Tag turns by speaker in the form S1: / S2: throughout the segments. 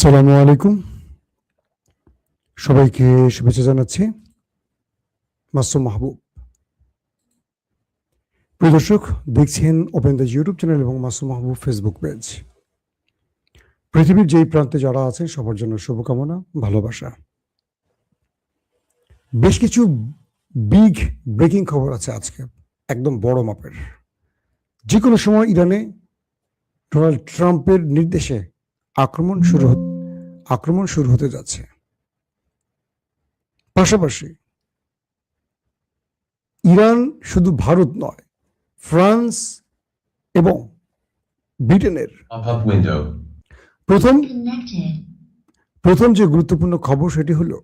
S1: আসসালামু আলাইকুম, সবাইকে শুভেচ্ছা জানাচ্ছি। মাসুম মাহবুব। প্রিয় দর্শক, দেখছেন ওপেন দ্য ইউটিউব চ্যানেল এবং মাসুম মাহবুব ফেসবুক পেজ। পৃথিবীর যেই প্রান্তে যারা আছেন সবার জন্য শুভকামনা, ভালোবাসা। বেশ কিছু বিগ ব্রেকিং খবর আছে আজকে, একদম বড় মাপের। যে কোনো সময় ইরানে ডোনাল্ড ট্রাম্পের নির্দেশে আক্রমণ শুরু হতে যাচ্ছে। পাশাপাশি ইরান শুধু ভারত নয়, ফ্রান্স এবং ব্রিটেনের প্রথম যে গুরুত্বপূর্ণ খবর সেটি হলো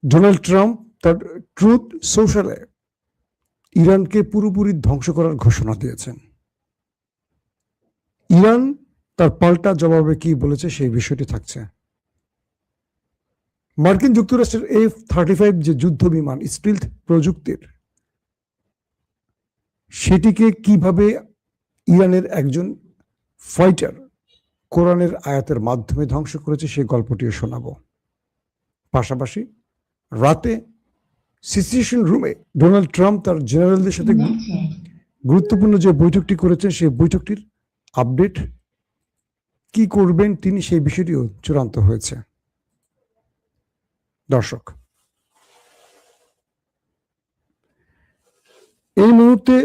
S1: ডোনাল্ড ট্রাম্প তার ট্রুথ সোশ্যালে ইরানকে পুরোপুরি ধ্বংস করার ঘোষণা দিয়েছেন। ইরান তার পাল্টা জবাবে কি বলেছে সেই বিষয়টি থাকছে। মার্কিন যুক্তরাষ্ট্রের F-35 যে যুদ্ধ বিমান স্টিলথ প্রযুক্তির, সেটিকে কিভাবে ইরানের একজন ফাইটার কোরআনের আয়াতের মাধ্যমে ধ্বংস করেছে সেই গল্পটিও শোনাবো। পাশাপাশি রাতে সিচুয়েশন রুমে ডোনাল্ড ট্রাম্প তার জেনারেলদের সাথে গুরুত্বপূর্ণ যে বৈঠকটি করেছেন সেই বৈঠকটির আপডেট, কি করবেন তিনি সেই বিষয়টিও চূড়ান্ত হয়েছে। দর্শক, এই মুহূর্তে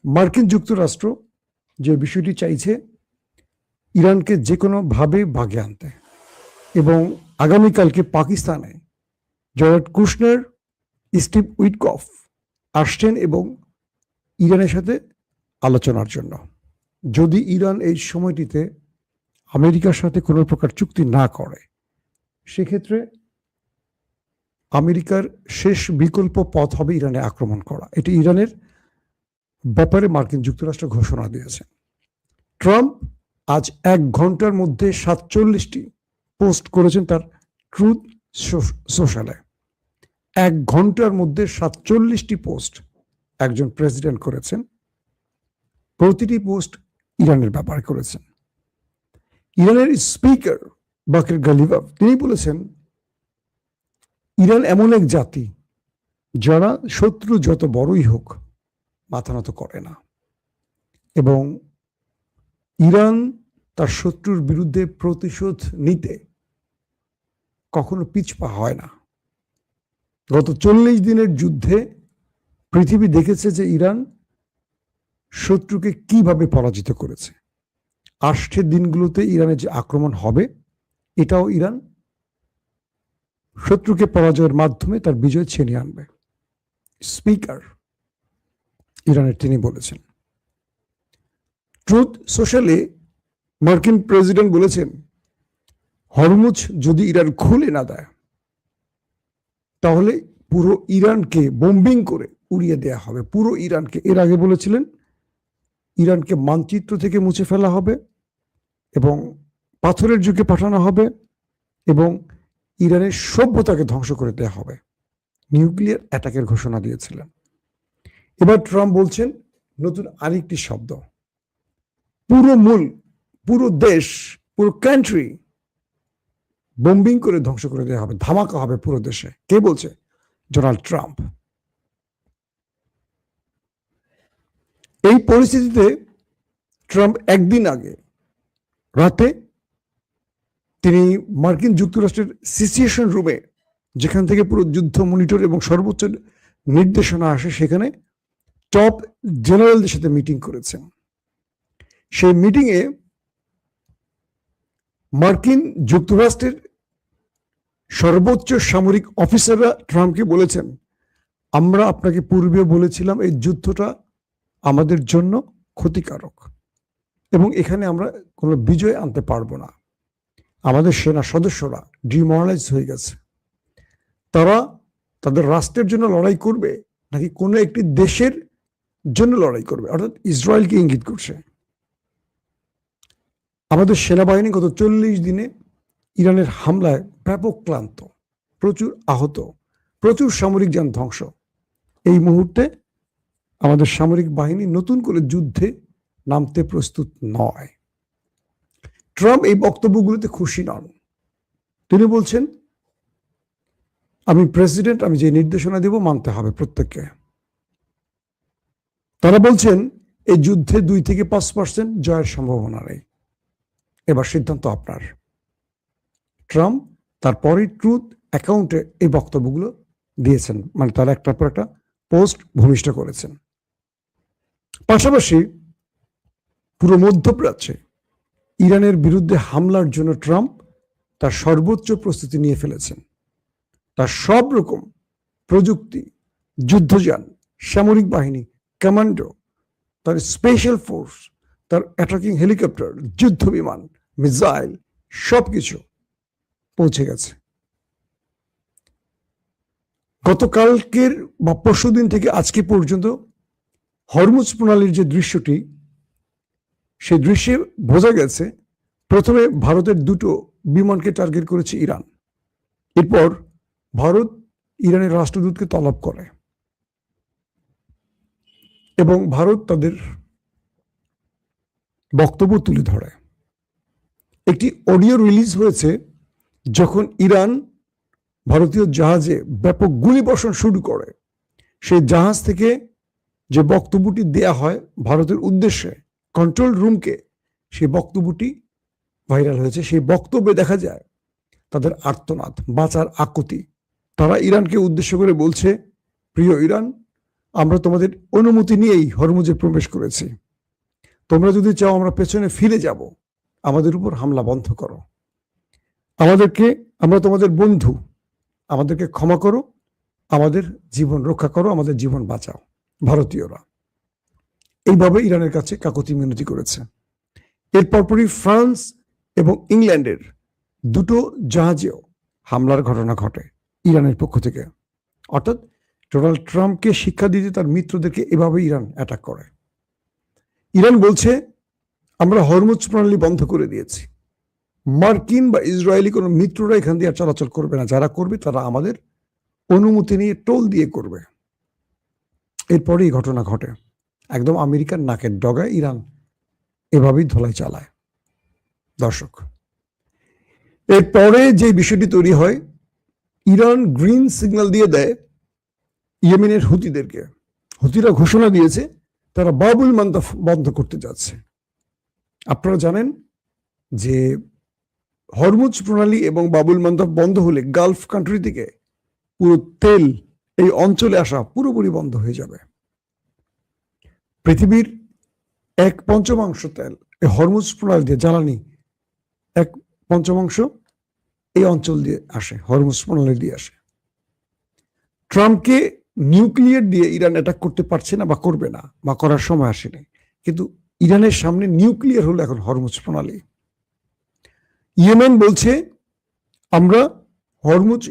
S1: মার্কিন যুক্তরাষ্ট্র যে বিষয়টি চাইছে ইরানকে যে কোনোভাবে ভাগে আনতে, এবং আগামীকালকে পাকিস্তানে জয়ার্ড কুশনার, স্টিভ উইটকফ আসছেন এবং ইরানের সাথে আলোচনার জন্য। যদি ইরান এই সময়টিতে আমেরিকার সাথে কোনো প্রকার চুক্তি না করে, সেক্ষেত্রে আমেরিকার শেষ বিকল্প পথ হবে ইরানে আক্রমণ করা। এটি ইরানের ব্যাপারে মার্কিন যুক্তরাষ্ট্র ঘোষণা দিয়েছে। ট্রাম্প আজ 1 ঘন্টার মধ্যে 47টি পোস্ট করেছেন তার ট্রুথ সোশ্যালে। 1 ঘন্টার মধ্যে 47টি পোস্ট একজন প্রেসিডেন্ট করেছেন। প্রতিটি পোস্ট ইরানের ব্যাপারে করেছেন। ইরানের স্পিকার বাকির গালিবাফ তিনি বলেছেন, ইরান এমন এক জাতি যারা শত্রু যত বড়ই হোক মাথা নত করে না, এবং ইরান তার শত্রুর বিরুদ্ধে প্রতিশোধ নিতে কখনো পিছপা হয় না। গত 40 দিনের যুদ্ধে পৃথিবী দেখেছে যে ইরান শত্রুকে কিভাবে পরাজিত করেছে। আসছে দিনগুলোতে ইরানের যে আক্রমণ হবে, এটাও ইরান শত্রুকে পরাজয়ের মাধ্যমে তার বিজয় ছিনিয়ে আনবে। স্পিকার ইরানের তিনি বলেছেন। ট্রুথ সোশ্যালে মার্কিন প্রেসিডেন্ট বলেছেন, হরমুজ যদি ইরান খুলে না দেয় তাহলে পুরো ইরানকে বোম্বিং করে উড়িয়ে দেয়া হবে। পুরো ইরানকে, এর আগে বলেছিলেন ইরানকে মানচিত্র থেকে মুছে ফেলা হবে এবং পাথরের যুগে পাঠানো হবে এবং ইরানের সভ্যতাকে ধ্বংস করে দেওয়া হবে। নিউক্লিয়ার অ্যাটাকের ঘোষণা দিয়েছিলেন। এবার ট্রাম্প বলছেন নতুন আরেকটি শব্দ, পুরো দেশ, পুরো কান্ট্রি বোম্বিং করে ধ্বংস করে দেওয়া হবে, ধামাকা হবে পুরো দেশে। কে বলছে? Donald Trump. এই পরিস্থিতিতে ট্রাম্প একদিন আগে রাতে তিনি মার্কিন যুক্তরাষ্ট্রের সিচুয়েশন রুমে, যেখান থেকে পুরো যুদ্ধ মনিটর এবং সর্বোচ্চ নির্দেশনা আসে, সেখানে টপ জেনারেলদের সাথে মিটিং করেছেন। সেই মিটিংয়ে মার্কিন যুক্তরাষ্ট্রের সর্বোচ্চ সামরিক অফিসাররা ট্রাম্পকে বলেছেন, আমরা আপনাকে পূর্বে বলেছিলাম এই যুদ্ধটা আমাদের জন্য ক্ষতিকারক এবং এখানে আমরা কোনো বিজয় আনতে পারবো না। আমাদের সেনা সদস্যরা ডিমোরালাইজ হয়ে গেছে। তারা তাদের রাষ্ট্রের জন্য লড়াই করবে নাকি কোনো একটি দেশের জন্য লড়াই করবে, অর্থাৎ ইসরায়েলকে ইঙ্গিত করছে। আমাদের সেনাবাহিনী গত 40 দিনে ইরানের হামলায় ব্যাপক ক্লান্ত, প্রচুর আহত, প্রচুর সামরিক যান ধ্বংস। এই মুহূর্তে আমাদের সামরিক বাহিনী নতুন করে যুদ্ধে নামতে প্রস্তুত নয়। ট্রাম্প এই বক্তব্যগুলোতে খুশি নন। তিনি বলছেন, আমি প্রেসিডেন্ট, আমি যে নির্দেশনা দেব মানতে হবে প্রত্যেককে। তারা বলছেন এই যুদ্ধে 2 থেকে 5% জয়ের সম্ভাবনা নেই, এবার সিদ্ধান্ত আপনার। ট্রাম্প তারপরেই ট্রুথ অ্যাকাউন্টে এই বক্তব্যগুলো দিয়েছেন, মানে তারা একটার পর একটা পোস্ট ভূমিষ্ঠ করেছেন। পাশাপাশি পুরো মধ্যপ্রাচ্যে ইরানের বিরুদ্ধে হামলার জন্য ট্রাম্প তার সর্বোচ্চ প্রস্তুতি নিয়ে ফেলেছেন। তার সব রকম প্রযুক্তি, যুদ্ধযান, সামরিক বাহিনী, কমান্ডো, তার স্পেশাল ফোর্স, তার অ্যাটাকিং হেলিকপ্টার, যুদ্ধ বিমান, মিসাইল সবকিছু পৌঁছে গেছে। গতকালকের বা পরশুদিন থেকে আজকে পর্যন্ত হরমুজ প্রণালীর যে দৃশ্যটি, সেই দৃশ্যে বোঝা গেছে প্রথমে ভারতের 2টো বিমানকে টার্গেট করেছে ইরান। এরপর ভারত ইরানের রাষ্ট্রদূতকে তলব করে এবং ভারত তাদের বক্তব্য তুলে ধরে। একটি অডিও রিলিজ হয়েছে যখন ইরান ভারতীয় জাহাজে ব্যাপক গুলিবর্ষণ শুরু করে। সেই জাহাজ থেকে যে বক্তব্যটি দেয়া হয় ভারতের উদ্দেশ্যে কন্ট্রোল রুমকে, সেই বক্তব্যটি ভাইরাল হয়েছে। সেই বক্তব্যে দেখা যায় তাদের আর্তনাদ, বাঁচার আকুতি। তারা ইরানকে উদ্দেশ্য করে বলছে, প্রিয় ইরান, আমরা তোমাদের অনুমতি নিয়েই হরমুজে প্রবেশ করেছি। তোমরা যদি চাও আমরা পেছনে ফিরে যাব, আমাদের উপর হামলা বন্ধ করো, আমরা তোমাদের বন্ধু, আমাদেরকে ক্ষমা করো, আমাদের জীবন রক্ষা করো, আমাদের জীবন বাঁচাও। ভারতীয়রা এইভাবে ইরানের কাছে কাকুতি মিনতি করেছে। এর পরপরই ফ্রান্স এবং ইংল্যান্ডের 2টো জাহাজেও হামলার ঘটনা ঘটে ইরানের পক্ষ থেকে। অর্থাৎ ডোনাল্ড ট্রাম্পকে শিক্ষা দিতে তার মিত্রদেরকে এভাবে ইরান অ্যাটাক করে। ইরান বলছে, আমরা হরমুজ প্রণালী বন্ধ করে দিয়েছি, মার্কিন বা ইসরায়েলি কোনো মিত্ররা এখান দিয়ে চলাচল করবে না, যারা করবে তারা আমাদের অনুমতি নিয়ে টোল দিয়ে করবে। এরপরে এই ঘটনা ঘটে। একদম আমেরিকার নাকের ডগায় ইরান এভাবেই ধোলাই চালায়। দর্শক, এরপরে যে বিষয়টি তৈরি হয়, ইরান গ্রিন সিগন্যাল দিয়ে দেয় ইয়েমেনের হুতিদেরকে। হুতিরা ঘোষণা দিয়েছে তারা বাবুল মান্দাব বন্ধ করতে যাচ্ছে। আপনারা জানেন যে হরমুজ প্রণালী এবং বাবুল মান্দাব বন্ধ হলে গালফ কান্ট্রি থেকে পুরো তেল এই অঞ্চলে আসা পুরোপুরি বন্ধ হয়ে যাবে। পৃথিবীর 1/5 তেল এই হরমুজ প্রণালী দিয়ে, জ্বালানি 1/5 এই অঞ্চল দিয়ে আসে, হরমুজ প্রণালী দিয়ে আসে। ট্রাম্পকে নিউক্লিয়ার দিয়ে ইরান অ্যাটাক করতে পারছে না বা করবে না, বা করার সময় আসেনি, কিন্তু ইরানের সামনে নিউক্লিয়ার হলো এখন হরমুজ প্রণালী। ইয়েমেন বলছে আমরা হরমুজ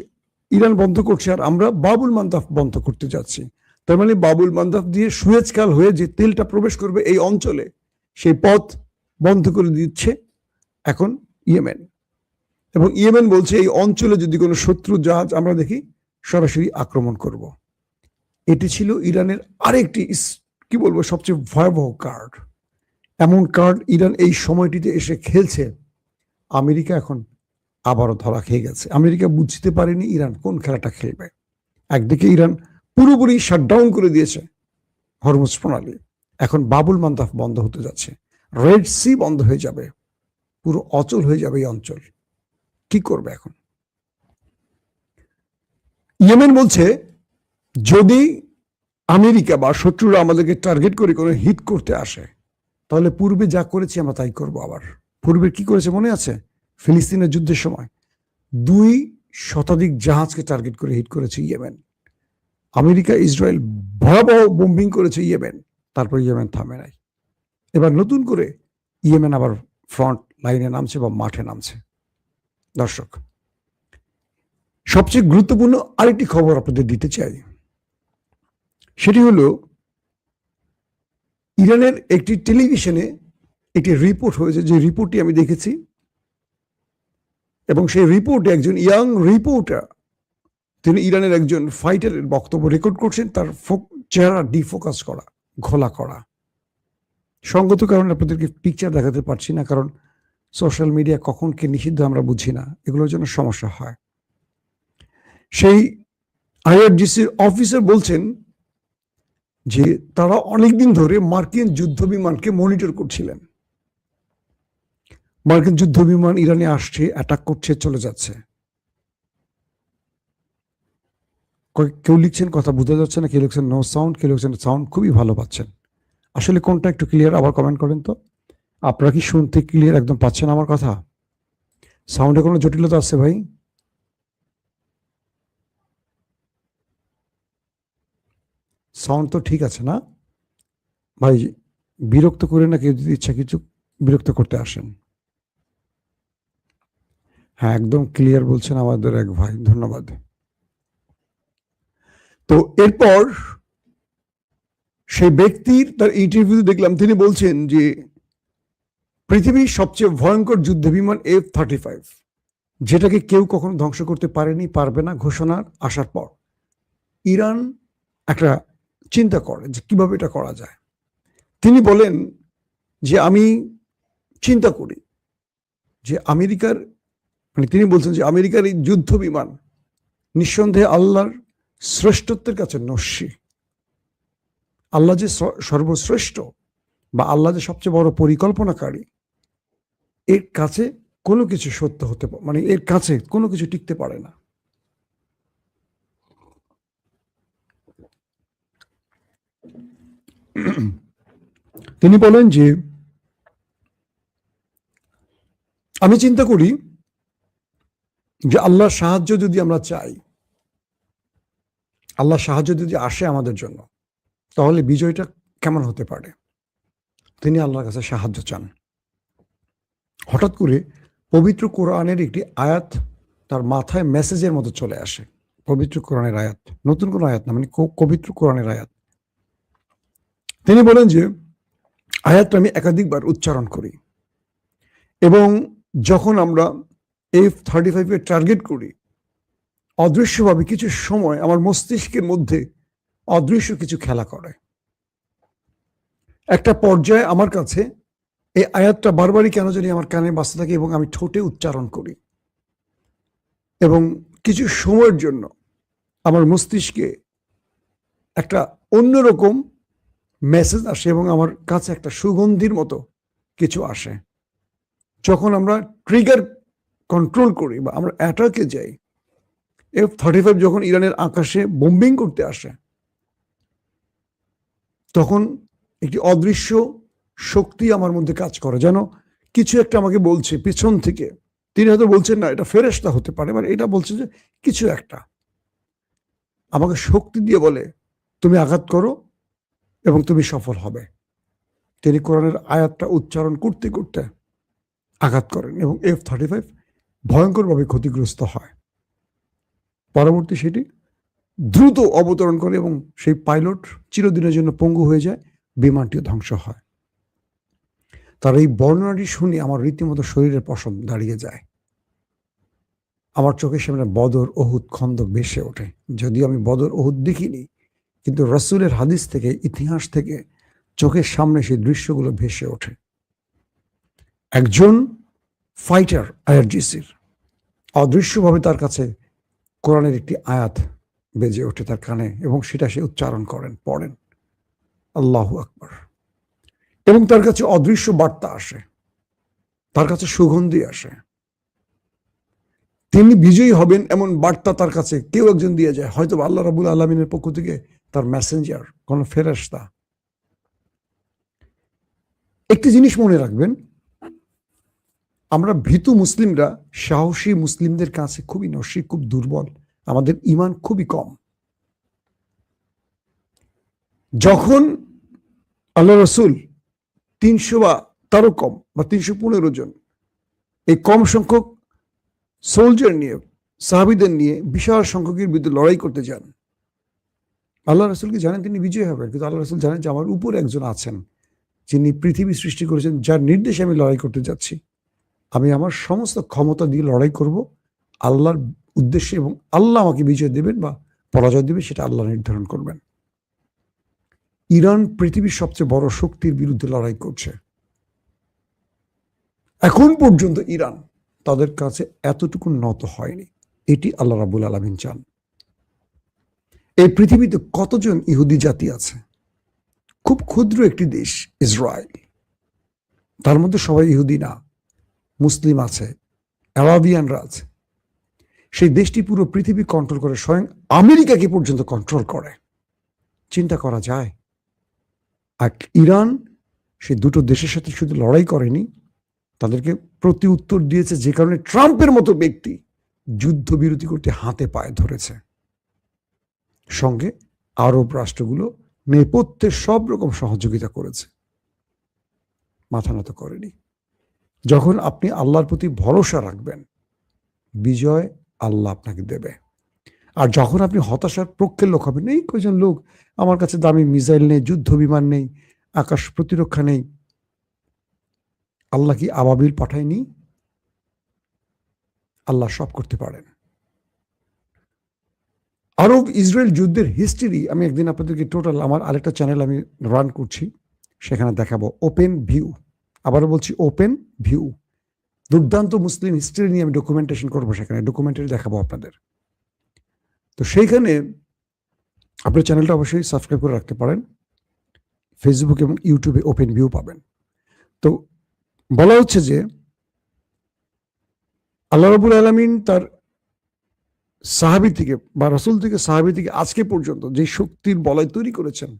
S1: ইরান বন্ধ করছে আর আমরা বাবুল মান্দাব বন্ধ করতে যাচ্ছি। তার মানে বাবুল মান্দাব দিয়ে সুয়েজ খাল হয়ে যে তেলটা প্রবেশ করবে এই অঞ্চলে, সেই পথ বন্ধ করে দিচ্ছে এখন ইয়েমেন। এবং ইয়েমেন বলছে এই অঞ্চলে যদি কোনো শত্রু জাহাজ আমরা দেখি সরাসরি আক্রমণ করব। এটি ছিল ইরানের আরেকটি কি বলবো সবচেয়ে ভয়াবহ কার্ড। এমন কার্ড ইরান এই সময়টিতে এসে খেলছে, আমেরিকা এখন আবারও ধরা খেয়ে গেছে। আমেরিকা বুঝতে পারেনি ইরান কোন খেলাটা খেলবে। একদিকে ইরান পুরোপুরি শাটডাউন করে দিয়েছে হরমুজ প্রণালী, এখন বাবুল মান্দাব বন্ধ হতে যাচ্ছে, রেড সি বন্ধ হয়ে যাবে, পুরো অচল হয়ে যাবে এই অঞ্চল। কি করবে এখন? ইয়েমেন বলছে যদি আমেরিকা বা শত্রুরা আমাদেরকে টার্গেট করে কোনো হিট করতে আসে, তাহলে পূর্বে যা করেছি আমরা তাই করবো। আবার পূর্বে কি করেছে মনে আছে? ফিলিস্তিনের যুদ্ধের সময় 2 শতাধিক জাহাজকে টার্গেট করে হিট করেছে ইয়েমেন। আমেরিকা ইসরায়েল ভয়াবহ বোম্বিং করেছে ইয়েমেন, তারপর ইয়েমেন থামে নাই। এবার নতুন করে ইয়েমেন আবার ফ্রন্ট লাইনে নামছে বা মাঠে নামছে। দর্শক, সবচেয়ে গুরুত্বপূর্ণ আরেকটি খবর আপনাদের দিতে চাই, সেটি হলো ইরানের একটি টেলিভিশনে একটি রিপোর্ট হয়েছে, যে রিপোর্টটি আমি দেখেছি, এবং সেই রিপোর্টে একজন ইয়াং রিপোর্টার, তিনি ইরানের একজন ফাইটারের বক্তব্য রেকর্ড করছেন, তার চেহারা ডিফোকাস করা, ঘোলা করা। সঙ্গত কারণে আপনাদেরকে পিকচার দেখাতে পারছি না, কারণ সোশ্যাল মিডিয়া কখন কে নিষিদ্ধ আমরা বুঝি না, এগুলোর জন্য সমস্যা হয়। সেই আইআরজিসির অফিসার বলছেন যে তারা অনেকদিন ধরে মার্কিন যুদ্ধ বিমানকে মনিটর করছিলেন। মার্কিন যুদ্ধ বিমান ইরানে আসছে, অ্যাটাক করছে, চলে যাচ্ছে। কেউ লিখছেন কথা বোঝা যাচ্ছে না, কেউ লিখছেন নো সাউন্ড, কেউ লিখছেন সাউন্ড খুবই ভালো পাচ্ছেন। আসলে কোনটা একটু ক্লিয়ার আবার কমেন্ট করেন তো। আপনারা কি শুনতে ক্লিয়ার একদম পাচ্ছেন আমার কথা? সাউন্ডে কোনো জটিলতা আছে ভাই? সাউন্ড তো ঠিক আছে না ভাই? বিরক্ত করে না কেউ যদি ইচ্ছা কিছু বিরক্ত করতে আসেন। হ্যাঁ, একদম ক্লিয়ার বলছেন আমাদের এক ভাই, ধন্যবাদ। তো এরপর সেই ব্যক্তির তার ইন্টারভিউ দেখলাম, তিনি বলছেন যে পৃথিবীর সবচেয়ে ভয়ঙ্কর যুদ্ধ বিমান F-35, যেটাকে কেউ কখনো ধ্বংস করতে পারেনি, পারবে না ঘোষণা আসার পর ইরান একটা চিন্তা করে যে কিভাবে এটা করা যায়। তিনি বলেন যে আমি চিন্তা করি যে আমেরিকার, মানে তিনি বলছেন যে আমেরিকার এই যুদ্ধ বিমান নিঃসন্দেহে আল্লাহর শ্রেষ্ঠত্বের কাছে নস্যি। আল্লাহ যে সর্বশ্রেষ্ঠ বা আল্লাহ যে সবচেয়ে বড় পরিকল্পনাকারী, এর কাছে কোনো কিছু সত্য হতে পারে, মানে এর কাছে কোনো কিছু টিকতে পারে না। তিনি বলেন যে আমি চিন্তা করি যে আল্লাহর সাহায্য যদি আমরা চাই, আল্লাহর সাহায্য যদি আসে আমাদের জন্য, তাহলে বিজয়টা কেমন হতে পারে। তিনি আল্লাহর কাছে সাহায্য চান। হঠাৎ করে পবিত্র কোরআনের একটি আয়াত তার মাথায় মেসেজের মতো চলে আসে। পবিত্র কোরআনের আয়াত, নতুন কোনো আয়াত না, মানে পবিত্র কোরআনের আয়াত। তিনি বলেন যে আয়াতটা আমি একাধিকবার উচ্চারণ করি এবং যখন আমরা F-35 এর টার্গেট করি, অদৃশ্যভাবে কিছু সময় আমার মস্তিষ্কের মধ্যে অদৃশ্য কিছু খেলা করে। একটা পর্যায়ে আমার কাছে এই আয়াতটা বারবারই কেন জানি আমার কানে বাজতে থাকে এবং আমি ঠোঁটে উচ্চারণ করি, এবং কিছু সময়ের জন্য আমার মস্তিষ্কে একটা অন্যরকম মেসেজ আসে এবং আমার কাছে একটা সুগন্ধির মতো কিছু আসে। যখন আমরা ট্রিগার কন্ট্রোল করি বা আমরা অ্যাটাকে যাই, F-35 যখন ইরানের আকাশে বোম্বিং করতে আসে, তখন একটি অদৃশ্য শক্তি আমার মধ্যে কাজ করে, যেন কিছু একটা আমাকে বলছে পিছন থেকে। তিনি হয়তো বলছেন না এটা ফেরেশতা হতে পারে, মানে এটা বলছে যে কিছু একটা আমাকে শক্তি দিয়ে বলে তুমি আঘাত করো এবং তুমি সফল হবে। তিনি কোরআনের আয়াতটা উচ্চারণ করতে করতে আঘাত করেন এবং F-35 ভয়ঙ্করভাবে ক্ষতিগ্রস্ত হয়। পরবর্তী সেটি দ্রুত অবতরণ করে এবং সেই পাইলট চিরদিনের জন্য পঙ্গু হয়ে যায়, বিমানটিও ধ্বংস হয়। তার এই বর্ণনাটি শুনে আমার রীতিমতো শরীরের পশম দাঁড়িয়ে যায়। আমার চোখের সামনে বদর, উহুদ, খন্দক ভেসে ওঠে। যদিও আমি বদর, উহুদ দেখিনি, কিন্তু রাসূলের হাদিস থেকে, ইতিহাস থেকে চোখের সামনে সেই দৃশ্যগুলো ভেসে ওঠে। একজন ফাইটার আইআরজিসির অদৃশ্যভাবে তার কাছে কোরআনের একটি আয়াত বেজে ওঠে তার কানে এবং সেটা সে উচ্চারণ করেন, পড়েন, আল্লাহু আকবার, এবং তার কাছে অদৃশ্য বার্তা আসে, তার কাছে সুগন্ধি আসে। তিনি বিজয়ী হবেন এমন বার্তা তার কাছে কেউ একজন দিয়ে যায়, হয়তো আল্লাহ রাব্বুল আলামিনের পক্ষ থেকে তার মেসেঞ্জার, কোন ফেরেশতা। একটি জিনিস মনে রাখবেন, আমরা ভীতু মুসলিমরা সাহসী মুসলিমদের কাছে খুবই নস্যি, খুব দুর্বল, আমাদের ঈমান খুবই কম। যখন আল্লাহ রাসূল 300 বা তারও কম বা 315 জন এই কম সংখ্যক সোলজার নিয়ে, সাহাবীদের নিয়ে বিশাল সংখ্যকের বিরুদ্ধে লড়াই করতে যান, আল্লাহ রাসূলকে জানেন তিনি বিজয়ী হবেন, কিন্তু আল্লাহ রাসূল জানেন যে আমার উপরে একজন আছেন যিনি পৃথিবী সৃষ্টি করেছেন, যার নির্দেশে আমি লড়াই করতে যাচ্ছি। আমি আমার সমস্ত ক্ষমতা দিয়ে লড়াই করব আল্লাহর উদ্দেশ্যে, এবং আল্লাহ আমাকে বিজয় দেবেন বা পরাজয় দেবে সেটা আল্লাহ নির্ধারণ করবেন। ইরান পৃথিবীর সবচেয়ে বড় শক্তির বিরুদ্ধে লড়াই করছে। এখন পর্যন্ত ইরান তাদের কাছে এতটুকু নত হয়নি। এটি আল্লাহ রাব্বুল আলামিন চান। এই পৃথিবীতে কতজন ইহুদি জাতি আছে? খুব ক্ষুদ্র একটি দেশ ইসরায়েল, তার মধ্যে সবাই ইহুদি না, মুসলিম আছে, আরাবিয়ানরা আছে। সেই দেশটি পুরো পৃথিবী কন্ট্রোল করে, স্বয়ং আমেরিকাকে পর্যন্ত কন্ট্রোল করে। চিন্তা করা যায়? আর ইরান সেই দুটো দেশের সাথে শুধু লড়াই করেনি, তাদেরকে প্রতি উত্তর দিয়েছে, যে কারণে ট্রাম্পের মতো ব্যক্তি যুদ্ধবিরতি করতে হাতে পায়ে ধরেছে। সঙ্গে আরব রাষ্ট্রগুলো নেপথ্যে সব রকম সহযোগিতা করেছে, মাথা নত করেনি। যখন আপনি আল্লাহর প্রতি ভরসা রাখবেন, বিজয় আল্লাহ আপনাকে দেবে। আর যখন আপনি হতাশার পক্ষের লোক হবেন, এই কয়জন লোক, আমার কাছে দামি মিসাইল নেই, যুদ্ধ বিমান নেই, আকাশ প্রতিরক্ষা নেই, আল্লাহ কি আবাবিল পাঠায়নি? আল্লাহ সব করতে পারেন। আরব ইসরায়েল যুদ্ধের হিস্ট্রি আমি একদিন আপনাদেরকে টোটাল আমার আরেকটা চ্যানেল আমি রান করছি, সেখানে দেখাবো। ওপেন ভিউ, আবারও বলছি ওপেন ভিউ, দুর্দান্ত মুসলিম হিস্ট্রি নিয়ে আমি ডকুমেন্টেশন করবো, সেখানে ডকুমেন্টারি দেখাবো আপনাদের। তো সেইখানে আপনার চ্যানেলটা অবশ্যই সাবস্ক্রাইব করে রাখতে পারেন। ফেসবুক এবং ইউটিউবে ওপেন ভিউ পাবেন। তো বলা হচ্ছে যে আল্লাহ রাব্বুল আলামিন তার সাহাবী থেকে বা রাসূল থেকে সাহাবী থেকে আজকে পর্যন্ত যে শক্তির বলয় তৈরি করেছেন,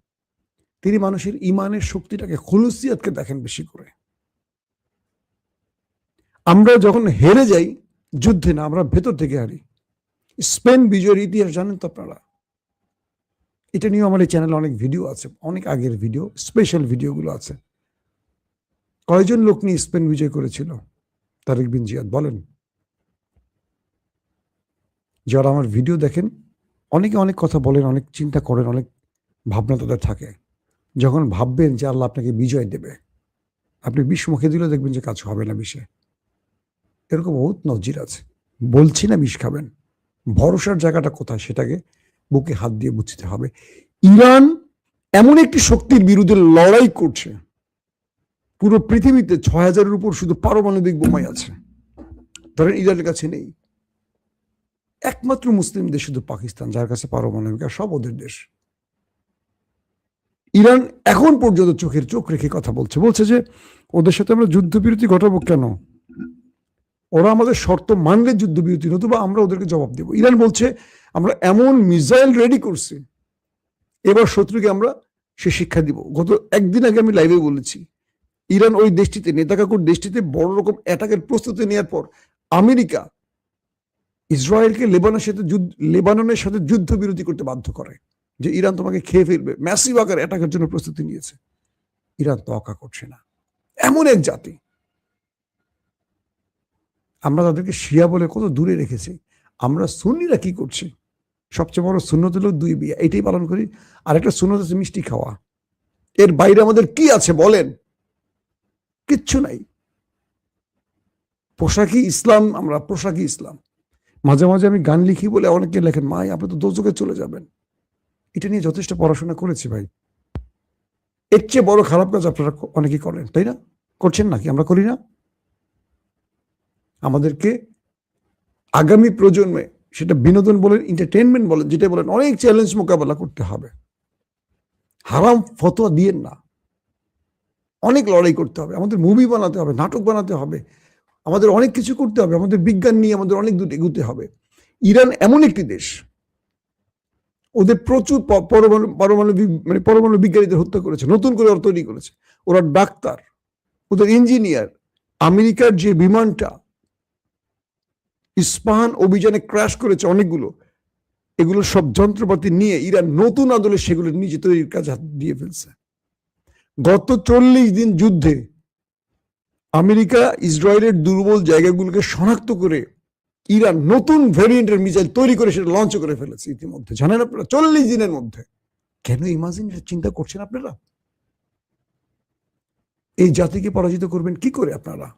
S1: তিনি মানুষের ইমানের শক্তিটাকে, খুলুসিয়াতকে দেখেন বেশি করে। আমরা যখন হেরে যাই যুদ্ধে, না, আমরা ভেতর থেকে হারি। স্পেন বিজয়ের ইতিহাস জানেন তো আপনারা? এটা নিয়ে আমার এই চ্যানেলে অনেক ভিডিও আছে, অনেক আগের ভিডিও, স্পেশাল ভিডিওগুলো আছে। কয়জন লোক নিয়ে স্পেন বিজয় করেছিল? তারেক বিন জিয়াদ বলেন। যারা আমার ভিডিও দেখেন, অনেকে অনেক কথা বলেন, অনেক চিন্তা করেন, অনেক ভাবনা তাদের থাকে। যখন ভাববেন যে আল্লাহ আপনাকে বিজয় দেবে, আপনি বিষ মুখে দিলেও দেখবেন যে কাজ হবে না বিষে। এরকম বহুত নজির আছে। বলছি না বিষ খাবেন, ভরসার জায়গাটা কোথায় সেটাকে বুকে হাত দিয়ে বুঝতে হবে। ইরান এমন একটি শক্তির বিরুদ্ধে লড়াই করছে, পুরো পৃথিবীতে ৬,০০০-এর উপর শুধু পারমাণবিক বোমাই আছে, ধরেন ইরানের কাছে নেই। একমাত্র মুসলিম দেশ শুধু পাকিস্তান, যার কাছে পারমাণবিক, আর সব ওদের দেশ। ইরান এখন পর্যন্ত চোখের চোখ রেখে কথা বলছে যে ওদের সাথে আমরা যুদ্ধবিরতি ঘটাবো কেন? ওরা আমাদের শর্ত মানলে যুদ্ধবিরতি, নতুবা আমরা ওদেরকে জবাব দেব। ইরান বলছে আমরা এমন মিসাইল রেডি করছি, এবার শত্রুকে আমরা সে শিক্ষা দিব। গত একদিন আগে আমি লাইভে বলেছি, ইরান ওই দেশটিতে, নেতাকাকুর দেশটিতে বড় রকম অ্যাটাকের প্রস্তুতি নেওয়ার পর আমেরিকা ইসরায়েলকে লেবাননের সাথে যুদ্ধবিরতি করতে বাধ্য করে, যে ইরান তোমাকে খেয়ে ফেলবে। ম্যাসিভ আকার অ্যাটাকের জন্য প্রস্তুতি নিয়েছে। ইরান তোয়াক্কা করছে না। এমন এক জাতি, আমরা তাদেরকে শিয়া বলে কত দূরে রেখেছি। আমরা সুন্নিরা কি করছি? সবচেয়ে বড় সুন্নত হলো 2 বিয়ে, এটাই পালন করি। আর একটা সুন্নত আছে মিষ্টি খাওয়া। এর বাইরে আমাদের কি আছে বলেন? কিচ্ছু নাই। পোশাকি ইসলাম, আমরা পোশাকি ইসলাম। মাঝে মাঝে আমি গান লিখি বলে অনেকে লেখেন, মাই আপনি তো দোজখে চলে যাবেন। এটা নিয়ে যথেষ্ট পড়াশোনা করেছি ভাই। এর চেয়ে বড় খারাপ কাজ আপনারা অনেকেই করেন, তাই না? করছেন নাকি? আমরা করি না? আমাদেরকে আগামী প্রজন্মে, সেটা বিনোদন বলেন, এন্টারটেনমেন্ট বলেন, যেটা বলেন, অনেক চ্যালেঞ্জ মোকাবেলা করতে হবে। হারাম ফতোয়া দিয়েন না। অনেক লড়াই করতে হবে, আমাদের মুভি বানাতে হবে, নাটক বানাতে হবে, আমাদের অনেক কিছু করতে হবে, আমাদের বিজ্ঞান নিয়ে আমাদের অনেক দূর এগুতে হবে। ইরান এমন একটি দেশ, ওদের প্রচুর পরমাণু বিজ্ঞানীদের হত্যা করেছে, নতুন করে ওরা তৈরি করেছে। ওরা ডাক্তার, ওদের ইঞ্জিনিয়ার। আমেরিকার যে বিমানটা ইস্পাহান অভিযানে ক্র্যাশ করেছে অনেকগুলো, এগুলো সব যন্ত্রপাতি নিয়ে ইরান নতুন আদলে সেগুলো নিজে তৈরির কাজ হাত দিয়ে ফেলছে। গত 40 দিন যুদ্ধে আমেরিকা ইসরায়েলের দুর্বল জায়গাগুলোকে শনাক্ত করে ইরান নতুন ভ্যারিয়েন্টের মিসাইল তৈরি করে সেটা লঞ্চ করে ফেলেছে ইতিমধ্যে। জানেন আপনারা? 40 দিনের মধ্যে। কেন ইমাজিন চিন্তা করছেন আপনারা? এই জাতিকে পরাজিত করবেন কি করে আপনারা?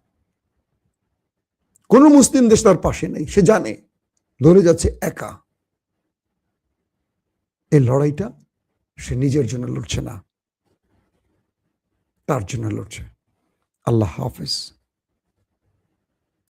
S1: কোন মুসলিম দেশ তার পাশে নেই, সে জানে লড়ে যাচ্ছে একা। এই লড়াইটা সে নিজের জন্য লড়ছে না, তার জন্য লড়ছে। আল্লাহ হাফেজ।